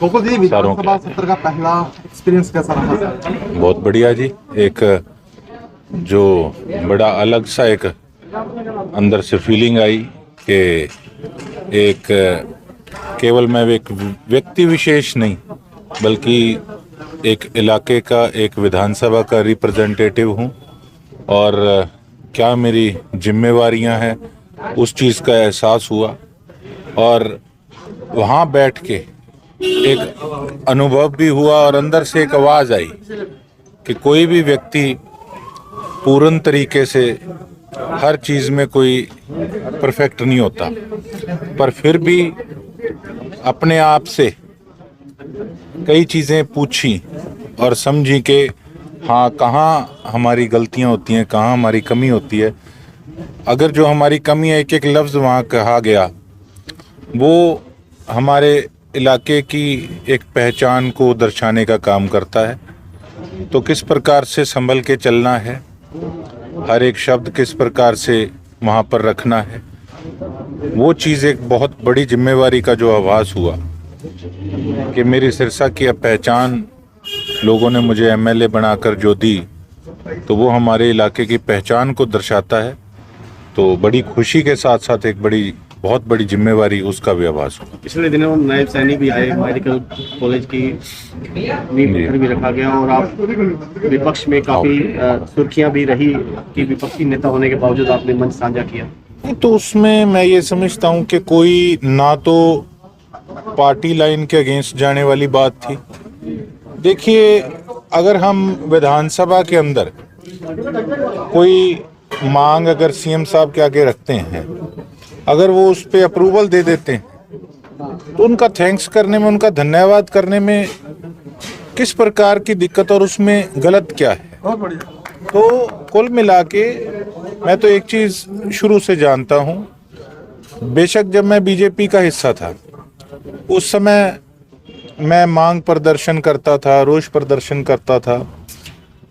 गोकुल जी, विधानसभा सत्र का पहला एक्सपीरियंस कैसा रहा सर? बहुत बढ़िया जी। एक जो बड़ा अलग सा एक अंदर से फीलिंग आई कि एक केवल मैं एक व्यक्ति विशेष नहीं बल्कि एक इलाके का, एक विधानसभा का रिप्रेजेंटेटिव हूँ और क्या मेरी जिम्मेवारियाँ हैं उस चीज़ का एहसास हुआ। और वहाँ बैठ के एक अनुभव भी हुआ और अंदर से एक आवाज़ आई कि कोई भी व्यक्ति पूर्ण तरीके से हर चीज़ में कोई परफेक्ट नहीं होता, पर फिर भी अपने आप से कई चीज़ें पूछी और समझी कि हाँ, कहाँ हमारी गलतियाँ होती हैं, कहाँ हमारी कमी होती है। अगर जो हमारी कमी है, एक एक लफ्ज़ वहाँ कहा गया, वो हमारे इलाके की एक पहचान को दर्शाने का काम करता है। तो किस प्रकार से संभल के चलना है, हर एक शब्द किस प्रकार से वहाँ पर रखना है, वो चीज़ एक बहुत बड़ी जिम्मेवारी का जो आभास हुआ कि मेरी सिरसा की अब पहचान लोगों ने मुझे एमएलए बनाकर जो दी, तो वो हमारे इलाके की पहचान को दर्शाता है। तो बड़ी खुशी के साथ साथ एक बहुत बड़ी जिम्मेवारी उसका भी आभास हुआ। पिछले दिनों नायब सैनिक भी आए, मेडिकल कॉलेज की नींव पत्थर भी रखा गया और आप विपक्ष में काफी सुर्खियां भी रही कि विपक्षी नेता होने के बावजूद आपने मंच साझा किया। तो उसमें मैं ये समझता हूँ कि कोई ना तो पार्टी लाइन के अगेंस्ट जाने वाली बात थी। देखिए, अगर हम विधानसभा के अंदर कोई मांग अगर सीएम साहब के आगे रखते हैं, अगर वो उस पे अप्रूवल दे देते हैं, तो उनका थैंक्स करने में, उनका धन्यवाद करने में किस प्रकार की दिक्कत और उसमें गलत क्या है। तो कुल मिला के मैं तो एक चीज़ शुरू से जानता हूँ, बेशक जब मैं बीजेपी का हिस्सा था उस समय मैं मांग प्रदर्शन करता था, रोष प्रदर्शन करता था,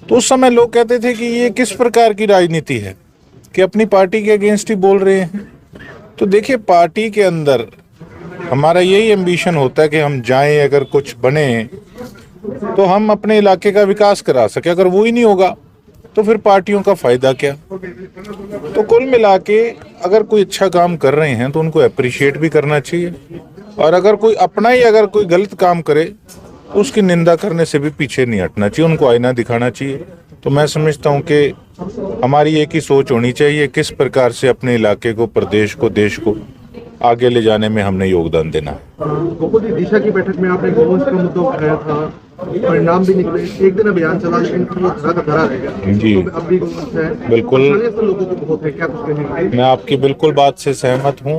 तो उस समय लोग कहते थे कि ये किस प्रकार की राजनीति है कि अपनी पार्टी के अगेंस्ट ही बोल रहे हैं। तो देखिए, पार्टी के अंदर हमारा यही एम्बिशन होता है कि हम जाएं, अगर कुछ बने तो हम अपने इलाके का विकास करा सके। अगर वो ही नहीं होगा तो फिर पार्टियों का फायदा क्या। तो कुल मिला के अगर कोई अच्छा काम कर रहे हैं तो उनको अप्रिशिएट भी करना चाहिए, और अगर कोई अपना ही अगर कोई गलत काम करे तो उसकी निंदा करने से भी पीछे नहीं हटना चाहिए, उनको आईना दिखाना चाहिए। तो मैं समझता हूँ कि हमारी एक ही सोच होनी चाहिए, किस प्रकार से अपने इलाके को, प्रदेश को, देश को आगे ले जाने में हमने योगदान देना है। गोकुल जी, दिशा की बैठक में आपने गोवंश का मुद्दा उठाया था, परिणाम भी निकले, एक दिन अभियान चला लेकिन वो धरा का धरा रह गया। जी, तो अब भी गोवंश है, बिल्कुल लोगों को बहुत है, क्या कुछ कहेंगे? मैं आपकी बिल्कुल बात से सहमत हूँ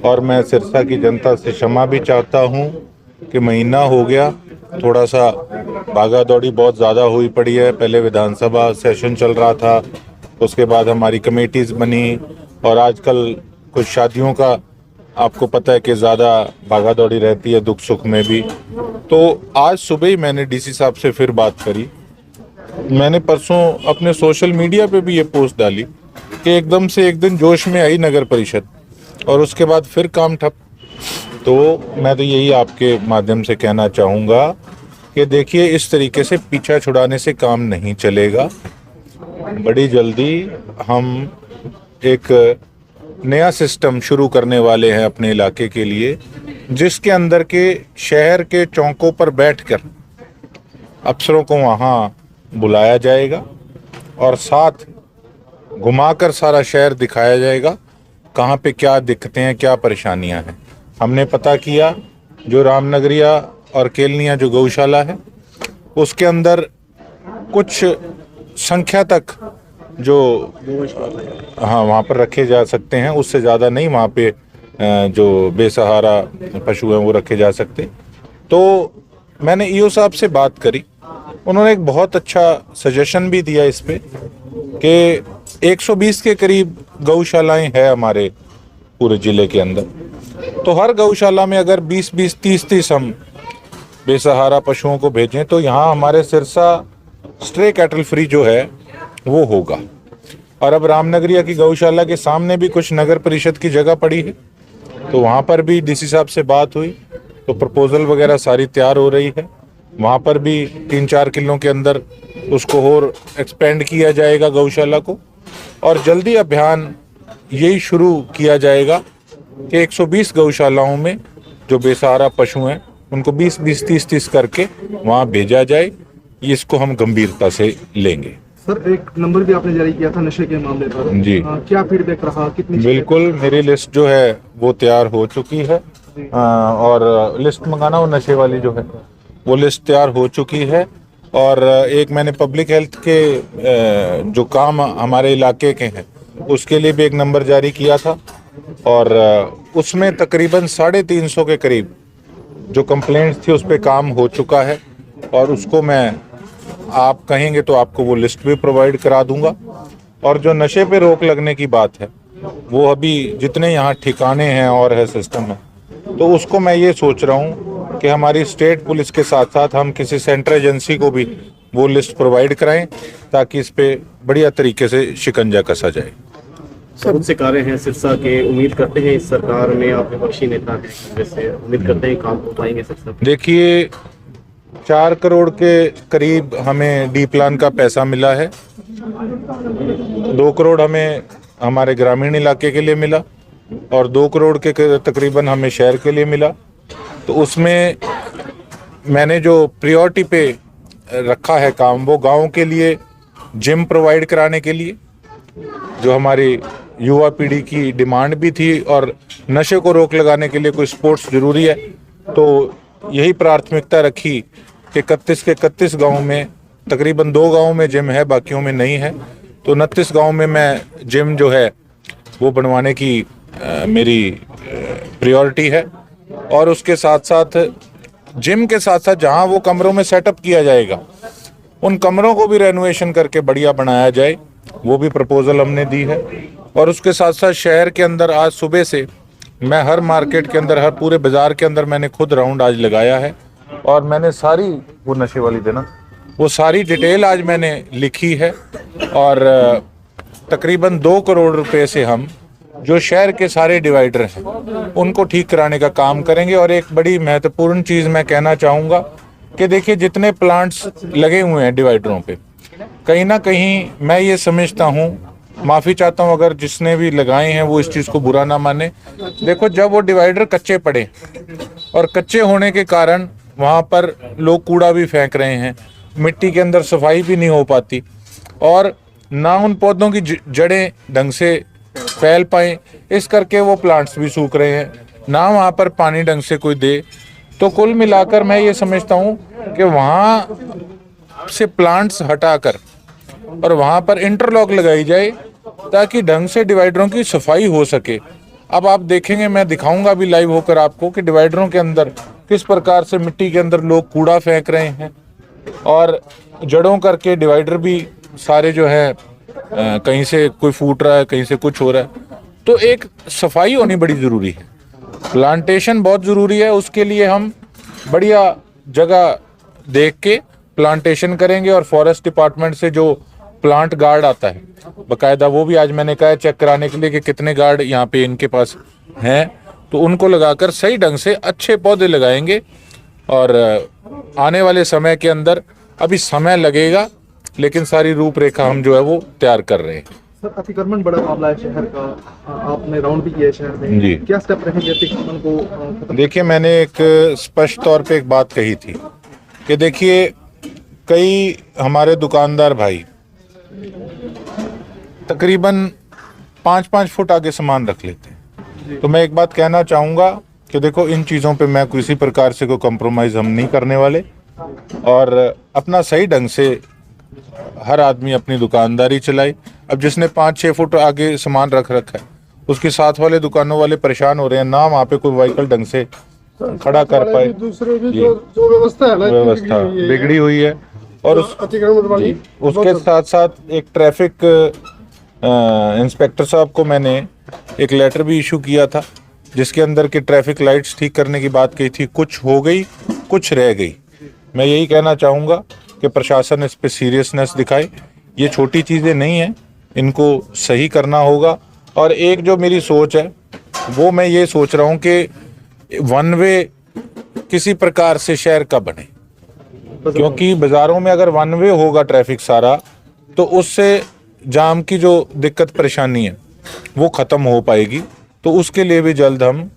और मैं सिरसा की जनता से क्षमा भी चाहता हूँ कि महीना हो गया, थोड़ा सा भागा दौड़ी बहुत ज़्यादा हुई पड़ी है। पहले विधानसभा सेशन चल रहा था, उसके बाद हमारी कमेटीज़ बनी, और आजकल कुछ शादियों का आपको पता है कि ज़्यादा भागा दौड़ी रहती है, दुख सुख में भी। तो आज सुबह ही मैंने डीसी साहब से फिर बात करी। मैंने परसों अपने सोशल मीडिया पे भी ये पोस्ट डाली कि एकदम से एक दिन जोश में आई नगर परिषद और उसके बाद फिर काम ठप। तो मैं तो यही आपके माध्यम से कहना चाहूँगा कि देखिए, इस तरीके से पीछा छुड़ाने से काम नहीं चलेगा। बड़ी जल्दी हम एक नया सिस्टम शुरू करने वाले हैं अपने इलाके के लिए, जिसके अंदर के शहर के चौकों पर बैठकर अफसरों को वहाँ बुलाया जाएगा और साथ घुमाकर सारा शहर दिखाया जाएगा कहाँ पे क्या दिक्कतें हैं, क्या परेशानियाँ हैं। हमने पता किया, जो रामनगरिया और केलनिया जो गौशाला है उसके अंदर कुछ संख्या तक जो हाँ वहाँ पर रखे जा सकते हैं, उससे ज़्यादा नहीं वहाँ पे जो बेसहारा पशु हैं वो रखे जा सकते। तो मैंने ईओ साहब से बात करी, उन्होंने एक बहुत अच्छा सजेशन भी दिया इस पे कि 120 के करीब गौशालाएं हैं हमारे पूरे ज़िले के अंदर। तो हर गौशाला में अगर 20-20, 30-30 हम बेसहारा पशुओं को भेजें तो यहाँ हमारे सिरसा स्ट्रे कैटल फ्री जो है वो होगा। और अब रामनगरिया की गौशाला के सामने भी कुछ नगर परिषद की जगह पड़ी है, तो वहाँ पर भी डीसी साहब से बात हुई तो प्रपोजल वगैरह सारी तैयार हो रही है। वहाँ पर भी 3-4 किलो के अंदर उसको और एक्सपेंड किया जाएगा गौशाला को, और जल्दी अभियान यही शुरू किया जाएगा कि 120 गौशालाओं में जो बेसहारा पशु हैं उनको 20-20, 30-30 करके वहाँ भेजा जाए। इसको हम गंभीरता से लेंगे। सर, एक नंबर भी आपने जारी किया था नशे के मामले पर जी। क्या फीडबैक रहा, कितनी? बिल्कुल, मेरी लिस्ट जो है वो तैयार हो चुकी है, और लिस्ट मंगाना, वो नशे वाली जो है वो लिस्ट तैयार हो चुकी है। और एक मैंने पब्लिक हेल्थ के जो काम हमारे इलाके के हैं उसके लिए भी एक नंबर जारी किया था, और उसमें तकरीबन 350 के करीब जो कंप्लेंट्स थी उस पर काम हो चुका है, और उसको मैं, आप कहेंगे तो आपको वो लिस्ट भी प्रोवाइड करा दूंगा। और जो नशे पे रोक लगने की बात है वो अभी जितने यहाँ ठिकाने हैं और है सिस्टम है, तो उसको मैं ये सोच रहा हूँ कि हमारी स्टेट पुलिस के साथ साथ हम किसी सेंट्रल एजेंसी को भी वो लिस्ट प्रोवाइड कराएं, ताकि इस पे बढ़िया तरीके से शिकंजा कसा जाए। बहुत से कार्य हैं सिरसा के, उम्मीद करते हैं इस सरकार में, आप विपक्षी नेता हैं, वैसे उम्मीद करते हैं काम हो पाएंगे सिरसा पे? देखिए, 4 करोड़ के करीब हमें डी प्लान का पैसा मिला है, 2 करोड़ हमें हमारे ग्रामीण इलाके के लिए मिला, और 2 करोड़ के तकरीबन हमें शहर के लिए मिला। तो उसमें मैंने जो प्रायोरिटी पे रखा है काम, वो गांव के लिए जिम प्रोवाइड कराने के लिए, जो हमारी युवा पीढ़ी की डिमांड भी थी, और नशे को रोक लगाने के लिए कोई स्पोर्ट्स जरूरी है, तो यही प्राथमिकता रखी कि 31 के 31 गाँव में, तकरीबन 2 गाँव में जिम है, बाकियों में नहीं है, तो 29 गाँव में मैं जिम जो है वो बनवाने की मेरी प्रायोरिटी है। और उसके साथ साथ जिम के साथ साथ जहाँ वो कमरों में सेटअप किया जाएगा, उन कमरों को भी रेनोवेशन करके बढ़िया बनाया जाए, वो भी प्रपोजल हमने दी है। और उसके साथ साथ शहर के अंदर आज सुबह से मैं हर मार्केट के अंदर, हर पूरे बाजार के अंदर मैंने खुद राउंड आज लगाया है, और मैंने सारी, वो नशे वाली देना, वो सारी डिटेल आज मैंने लिखी है, और तकरीबन 2 करोड़ रुपए से हम जो शहर के सारे डिवाइडर हैं उनको ठीक कराने का काम करेंगे। और एक बड़ी महत्वपूर्ण चीज़ मैं कहना चाहूँगा कि देखिए, जितने प्लांट्स लगे हुए हैं डिवाइडरों पे, कहीं ना कहीं मैं ये समझता हूँ, माफ़ी चाहता हूँ अगर जिसने भी लगाए हैं वो इस चीज़ को बुरा ना माने। देखो, जब वो डिवाइडर कच्चे पड़े, और कच्चे होने के कारण वहाँ पर लोग कूड़ा भी फेंक रहे हैं, मिट्टी के अंदर सफाई भी नहीं हो पाती, और ना उन पौधों की जड़ें ढंग से फैल पाए, इस करके वो प्लांट्स भी सूख रहे हैं, ना वहाँ पर पानी ढंग से कोई दे। तो कुल मिलाकर मैं ये समझता हूँ कि वहाँ से प्लांट्स हटाकर और वहाँ पर इंटरलॉक लगाई जाए, ताकि ढंग से डिवाइडरों की सफाई हो सके। अब आप देखेंगे, मैं दिखाऊंगा भी लाइव होकर आपको कि डिवाइडरों के अंदर किस प्रकार से मिट्टी के अंदर लोग कूड़ा फेंक रहे हैं, और जड़ों करके डिवाइडर भी सारे जो है कहीं से कोई फूट रहा है, कहीं से कुछ हो रहा है। तो एक सफाई होनी बड़ी ज़रूरी है, प्लांटेशन बहुत ज़रूरी है। उसके लिए हम बढ़िया जगह देख के प्लांटेशन करेंगे, और फॉरेस्ट डिपार्टमेंट से जो प्लांट गार्ड आता है बाकायदा, वो भी आज मैंने कहा है चेक कराने के लिए कि कितने गार्ड यहाँ पे इनके पास हैं, तो उनको लगाकर सही ढंग से अच्छे पौधे लगाएंगे। और आने वाले समय के अंदर, अभी समय लगेगा, लेकिन सारी रूपरेखा हम जो है वो तैयार कर रहे हैं। सर, अतिक्रमण बड़ा मामला है शहर का, आपने राउंड भी किया है शहर में जी। क्या स्टेप रहेंगे अतिक्रमण को खत्म? देखिए, मैंने एक स्पष्ट तौर पे एक बात कही थी कि देखिए, कई हमारे दुकानदार भाई तकरीबन 5-5 फुट आगे सामान रख लेते हैं। तो मैं एक बात कहना चाहूँगा कि देखो, इन चीज़ों पे मैं किसी प्रकार से कोई कॉम्प्रोमाइज़ हम नहीं करने वाले, और अपना सही ढंग से हर आदमी अपनी दुकानदारी चलाए। अब जिसने 5-6 फुट आगे सामान रख रखा है, उसके साथ वाले दुकानों वाले परेशान हो रहे हैं, ना वहाँ पे कोई व्हीकल ढंग से खड़ा कर पाए। दूसरे भी जो व्यवस्था है ना, व्यवस्था बिगड़ी हुई है। और उसके साथ साथ एक ट्रैफिक इंस्पेक्टर साहब को मैंने एक लेटर भी इशू किया था, जिसके अंदर के ट्रैफिक लाइट्स ठीक करने की बात कही थी। कुछ हो गई, कुछ रह गई। मैं यही कहना चाहूँगा कि प्रशासन इस पे सीरियसनेस दिखाए। ये छोटी चीज़ें नहीं हैं, इनको सही करना होगा। और एक जो मेरी सोच है, वो मैं ये सोच रहा हूँ कि वन वे किसी प्रकार से शहर का बने, क्योंकि बाज़ारों में अगर वन वे होगा ट्रैफिक सारा, तो उससे जाम की जो दिक्कत परेशानी है वो ख़त्म हो पाएगी। तो उसके लिए भी जल्द हम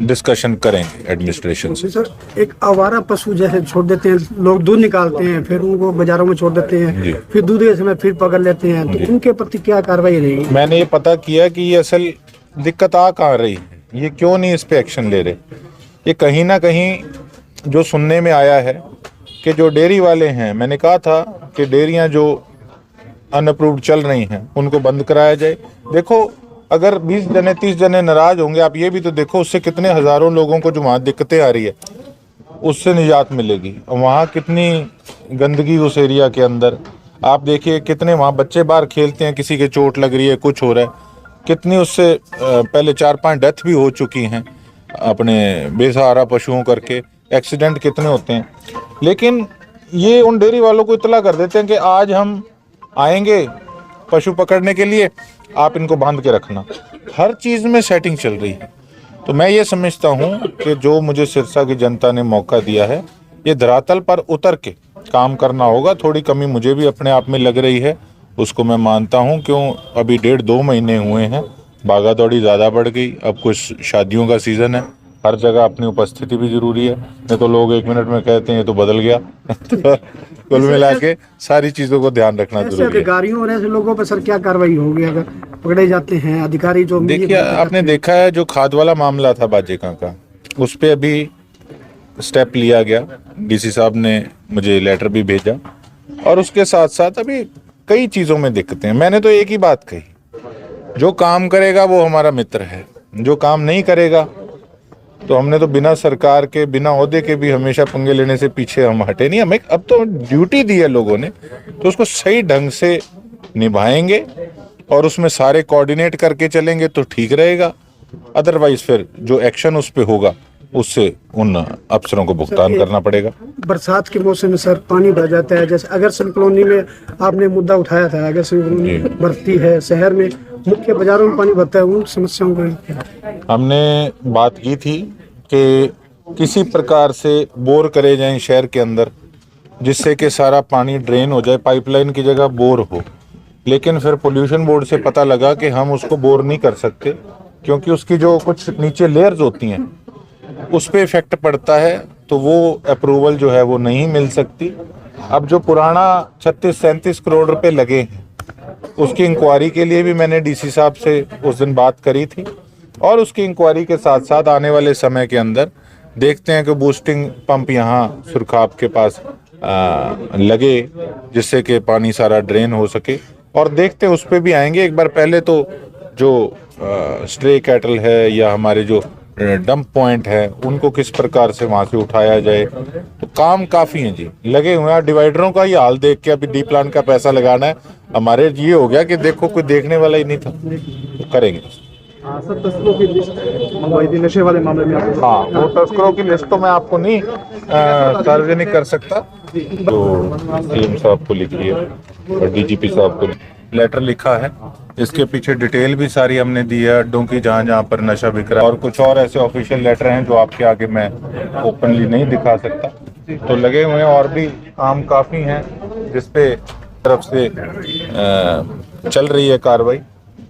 डिस्कशन करेंगे एडमिनिस्ट्रेशन से। सर, एक आवारा पशु जैसे छोड़ देते हैं, लोग दूध निकालते हैं, फिर उनको बाजारों में छोड़ देते हैं, फिर दूध के समय फिर पकड़ लेते हैं, तो उनके प्रति क्या कार्रवाई रहेगी? मैंने ये पता किया कि ये असल दिक्कत आ कहाँ रही है, ये क्यों नहीं इस पे एक्शन ले रहे। ये कहीं ना कहीं जो सुनने में आया है कि जो डेयरी वाले हैं, मैंने कहा था कि डेयरियां जो अनअप्रूव्ड चल रही हैं उनको बंद कराया जाए। देखो, अगर 20 जने 30 जने नाराज होंगे, आप ये भी तो देखो उससे कितने हज़ारों लोगों को जो वहाँ दिक्कतें आ रही है उससे निजात मिलेगी। वहाँ कितनी गंदगी उस एरिया के अंदर, आप देखिए कितने वहाँ बच्चे बाहर खेलते हैं, किसी के चोट लग रही है, कुछ हो रहा है, कितनी उससे पहले 4-5 डेथ भी हो चुकी हैं अपने बेसहारा पशुओं करके, एक्सीडेंट कितने होते हैं। लेकिन ये उन डेयरी वालों को इतला कर देते हैं कि आज हम आएंगे पशु पकड़ने के लिए, आप इनको बांध के रखना। हर चीज़ में सेटिंग चल रही है। तो मैं ये समझता हूँ कि जो मुझे सिरसा की जनता ने मौका दिया है, ये धरातल पर उतर के काम करना होगा। थोड़ी कमी मुझे भी अपने आप में लग रही है, उसको मैं मानता हूँ। क्यों, अभी 1.5-2 महीने हुए हैं, भागा दौड़ी ज़्यादा बढ़ गई। अब कुछ शादियों का सीज़न है, हर जगह अपनी उपस्थिति भी जरूरी है, नहीं तो लोग 1 मिनट में कहते हैं ये तो बदल गया। तो कुल मिला के सारी चीज़ों को ध्यान रखना जरूरी है। अधिकारियों और ऐसे लोगों पर सर क्या कार्रवाई होगी अगर पकड़े जाते हैं अधिकारी? जो देखिए, आपने देखा है जो खाद वाला मामला था बाजेका का, उस पर अभी स्टेप लिया गया, डीसी साहब ने मुझे लेटर भी भेजा, और उसके साथ साथ अभी कई चीज़ों में दिक्कतें हैं। मैंने तो एक ही बात कही, जो काम करेगा वो हमारा मित्र है, जो काम नहीं करेगा तो हमने तो बिना सरकार के, बिना ओहदे के भी हमेशा पंगे लेने से पीछे हम हटे नहीं। हमें अब तो ड्यूटी दी है लोगों ने, तो उसको सही ढंग से निभाएंगे और उसमें सारे कोऑर्डिनेट करके चलेंगे तो ठीक रहेगा। अदरवाइज फिर जो एक्शन उस पे होगा उससे उन अफसरों को भुगतान करना पड़ेगा। बरसात के मौसम में सर पानी भर जाता है, जैसे अगरसिंह कॉलोनी में आपने मुद्दा उठाया था, अगरसिंह कॉलोनी भरती है, शहर में मुख्य बाजारों में पानी भरता है, उन समस्याओं को हमने बात की थी कि किसी प्रकार से बोर करे जाएं शहर के अंदर, जिससे कि सारा पानी ड्रेन हो जाए, पाइपलाइन की जगह बोर हो। लेकिन फिर पोल्यूशन बोर्ड से पता लगा कि हम उसको बोर नहीं कर सकते, क्योंकि उसकी जो कुछ नीचे लेयर्स होती हैं उस पर इफेक्ट पड़ता है, तो वो अप्रूवल जो है वो नहीं मिल सकती। अब जो पुराना 36-37 करोड़ रुपए लगे हैं, उसकी इंक्वायरी के लिए भी मैंने डीसी साहब से उस दिन बात करी थी, और उसकी इंक्वायरी के साथ साथ आने वाले समय के अंदर देखते हैं कि बूस्टिंग पंप यहाँ सुरखाब के पास लगे, जिससे कि पानी सारा ड्रेन हो सके। और देखते हैं उस पर भी आएंगे। एक बार पहले तो जो स्ट्रे कैटल है या हमारे जो डंप पॉइंट है, उनको किस प्रकार से वहाँ से उठाया जाए, तो काम काफ़ी है जी, लगे हुए हैं। डिवाइडरों का ही हाल देख के अभी डी प्लान का पैसा लगाना है, हमारे ये हो गया कि देखो कोई देखने वाला ही नहीं था, तो करेंगे। सर, तस्करों की लिस्ट मंगवाई थी नशे वाले मामले में? हाँ, वो तस्करों की लिस्ट तो मैं आपको नहीं सार्वजनिक कर सकता, तो सीएम साहब को लिखी है और डीजीपी साहब को लेटर लिखा है। इसके पीछे डिटेल भी सारी हमने दी है, अड्डों की जहाँ जहाँ पर नशा बिक रहा है, और कुछ और ऐसे ऑफिशियल लेटर हैं जो आपके आगे मैं ओपनली नहीं दिखा सकता। तो लगे हुए हैं, और भी काम काफ़ी हैं जिसपे तरफ से चल रही है कार्रवाई,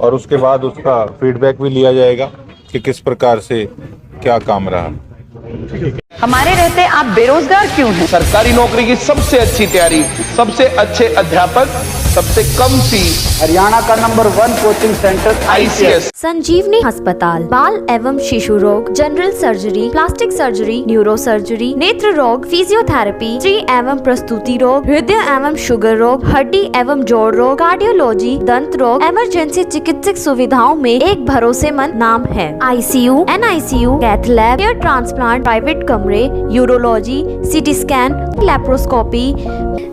और उसके बाद उसका फीडबैक भी लिया जाएगा कि किस प्रकार से क्या काम रहा। हमारे रहते आप बेरोजगार क्यों हैं? सरकारी नौकरी की सबसे अच्छी तैयारी, सबसे अच्छे अध्यापक, सबसे कम फीस, हरियाणा का नंबर 1 कोचिंग सेंटर ICS। संजीवनी अस्पताल, बाल एवं शिशु रोग, general surgery, plastic surgery, neuro surgery, नेत्र रोग, फिजियोथेरेपी, स्त्री एवं प्रस्तुति रोग, हृदय एवं शुगर रोग, हड्डी एवं जोड़ रोग, कार्डियोलॉजी, दंत रोग, इमरजेंसी चिकित्सक सुविधाओं में एक भरोसेमंद नाम है। ICU, NICU, cath lab, hair transplant, private कमरे, urology, CT scan, laparoscopy,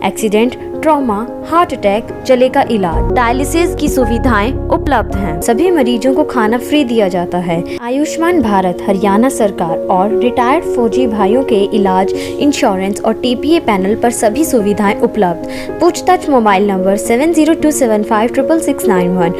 accident, trauma, heart attack, जले का इलाज, डायलिसिस की सुविधाएं उपलब्ध हैं। सभी मरीजों को खाना फ्री दिया जाता है। आयुष्मान भारत हरियाणा सरकार और रिटायर्ड फौजी भाइयों के इलाज, इंश्योरेंस और TPA पैनल पर सभी सुविधाएं उपलब्ध। पूछताछ मोबाइल नंबर 7027566691